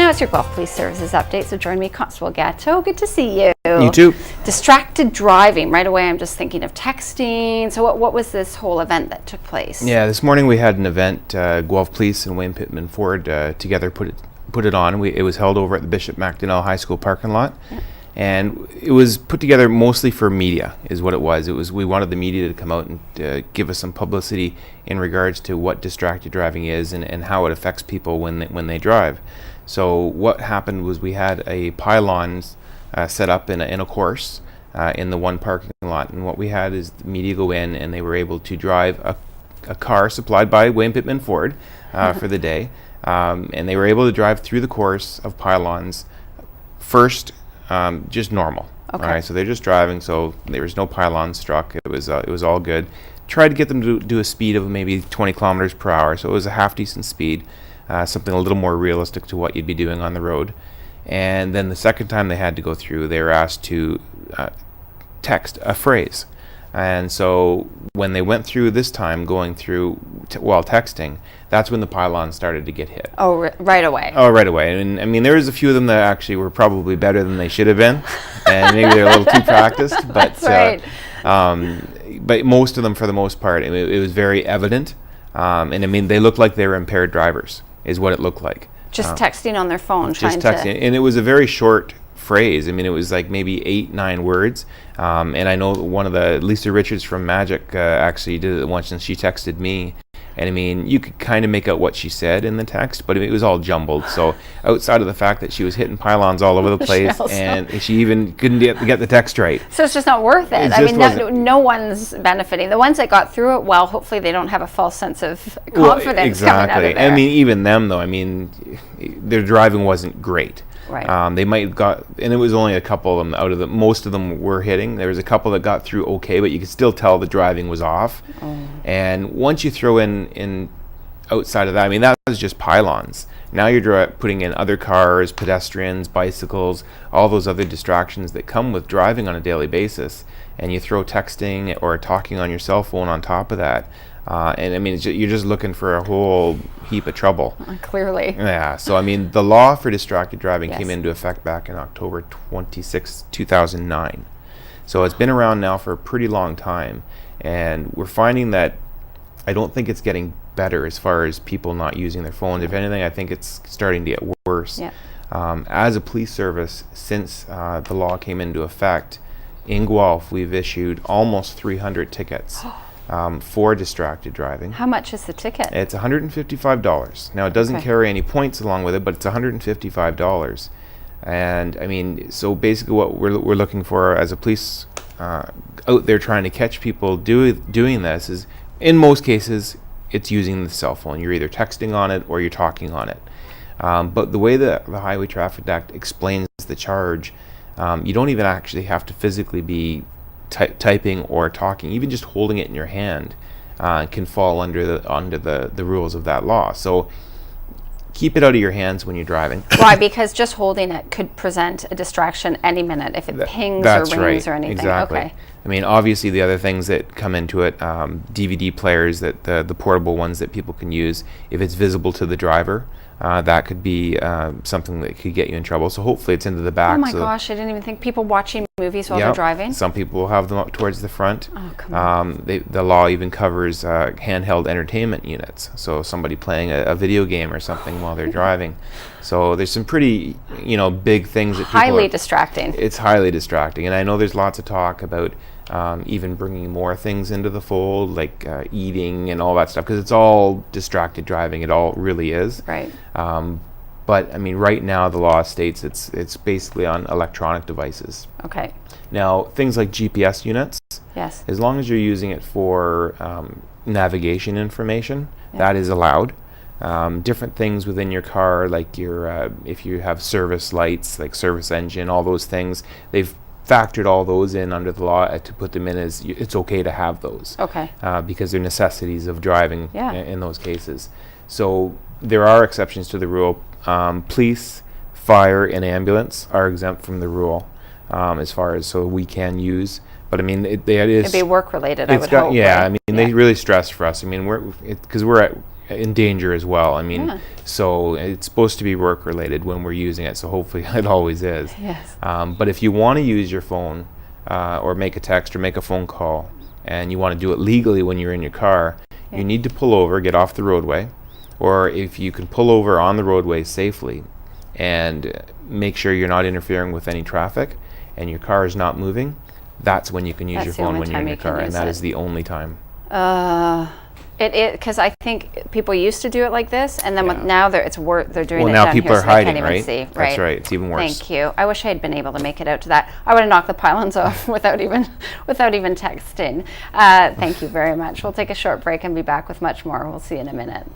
now it's your Guelph Police Services update. So join me, Constable Gatto. Good to see you. You too. Distracted driving. Right away, I'm just thinking of texting. So what was this whole event that took place? Yeah, this morning we had an event. Guelph Police and Wayne Pittman Ford together put it on. It was held over at the Bishop MacDonnell High School parking lot. Yeah. And it was put together mostly for media, is what it was. We wanted the media to come out and give us some publicity in regards to what distracted driving is and how it affects people when they drive. So what happened was we had a pylon set up in a course in the one parking lot, and what we had is the media go in and they were able to drive a car supplied by Wayne Pittman Ford for the day, and they were able to drive through the course of pylons first. Just normal. Okay. All right, so they're just driving, so there was no pylon struck. It was all good. Tried to get them to do a speed of maybe 20 kilometers per hour, so it was a half decent speed, something a little more realistic to what you'd be doing on the road. And then the second time they had to go through, they were asked to text a phrase. And so when they went through this time, going through while texting, that's when the pylon started to get hit. Oh, right away. Oh, right away. And I mean, there was a few of them that actually were probably better than they should have been, and maybe they're a little too practiced. But that's right. But most of them, for the most part, it was very evident. And I mean, they looked like they were impaired drivers, is what it looked like. Just texting on their phone, just texting, and it was a very short phrase. I mean, it was like maybe 8-9 words. And I know one of the Lisa Richards from Magic actually did it once, and she texted me. And I mean, you could kind of make out what she said in the text, but it was all jumbled. So outside of the fact that she was hitting pylons all over the place, and she even couldn't get the text right. So it's just not worth it. I mean, no one's benefiting. The ones that got through it well, hopefully they don't have a false sense of confidence exactly. coming out of there. I mean, even them though, I mean, their driving wasn't great. Right. They might have got, and it was only a couple of them out of most of them were hitting. There was a couple that got through okay, but you could still tell the driving was off. Oh. And once you throw in outside of that, I mean, that was just pylons. Now you're putting in other cars, pedestrians, bicycles, all those other distractions that come with driving on a daily basis. And you throw texting or talking on your cell phone on top of that. And I mean, you're just looking for a whole heap of trouble. Clearly. Yeah. So, I mean, the law for distracted driving came into effect back in October 26, 2009. So it's been around now for a pretty long time. And we're finding that I don't think it's getting better as far as people not using their phones. If anything, I think it's starting to get worse. Yeah. As a police service, since the law came into effect, in Guelph, we've issued almost 300 tickets. For distracted driving. How much is the ticket? It's $155. Now, it doesn't carry any points along with it, but it's $155. And I mean, so basically what we're looking for as a police out there trying to catch people doing this is, in most cases, it's using the cell phone. You're either texting on it or you're talking on it. But the way that the Highway Traffic Act explains the charge, you don't even actually have to physically be typing or talking. Even just holding it in your hand can fall under the rules of that law. So keep it out of your hands when you're driving. Why? Because just holding it could present a distraction any minute if it pings or rings or anything. Exactly. Okay. I mean, obviously the other things that come into it, DVD players, that the portable ones that people can use, if it's visible to the driver, that could be something that could get you in trouble. So hopefully it's into the back. Oh my gosh, I didn't even think people watching movies while they're driving. Some people will have them up towards the front. Oh, come on. The law even covers handheld entertainment units. So somebody playing a video game or something while they're driving. So there's some pretty, big things that people highly distracting. It's highly distracting. And I know there's lots of talk about even bringing more things into the fold, like eating and all that stuff, because it's all distracted driving. It all really is. Right. But I mean, right now the law states it's basically on electronic devices. Okay. Now, things like GPS units, yes, as long as you're using it for navigation information, that is allowed. Different things within your car, like your if you have service lights, like service engine, all those things, they've factored all those in under the law to put them in as it's okay to have those. Okay. Because they're necessities of driving in those cases. So there are exceptions to the rule. Police, fire, and ambulance are exempt from the rule as far as so we can use. But I mean, it'd be work related. I would hope. Yeah, right? I mean, they really stress for us. I mean, because we're in danger as well. I mean, Yeah. so it's supposed to be work related when we're using it. So hopefully it always is. Yes. But if you want to use your phone or make a text or make a phone call, and you want to do it legally when you're in your car, you need to pull over, get off the roadway, or if you can pull over on the roadway safely and make sure you're not interfering with any traffic and your car is not moving, that's when you can use That's your the phone only when you're in time your you can car, and use that it. is the only time. Because I think people used to do it like this, and then Yeah. now they're doing Well, it now down people here, are so they hiding, can't even right? see. That's right. It's even worse. Thank you. I wish I had been able to make it out to that. I would have knocked the pylons off without even texting. Thank you very much. We'll take a short break and be back with much more. We'll see you in a minute.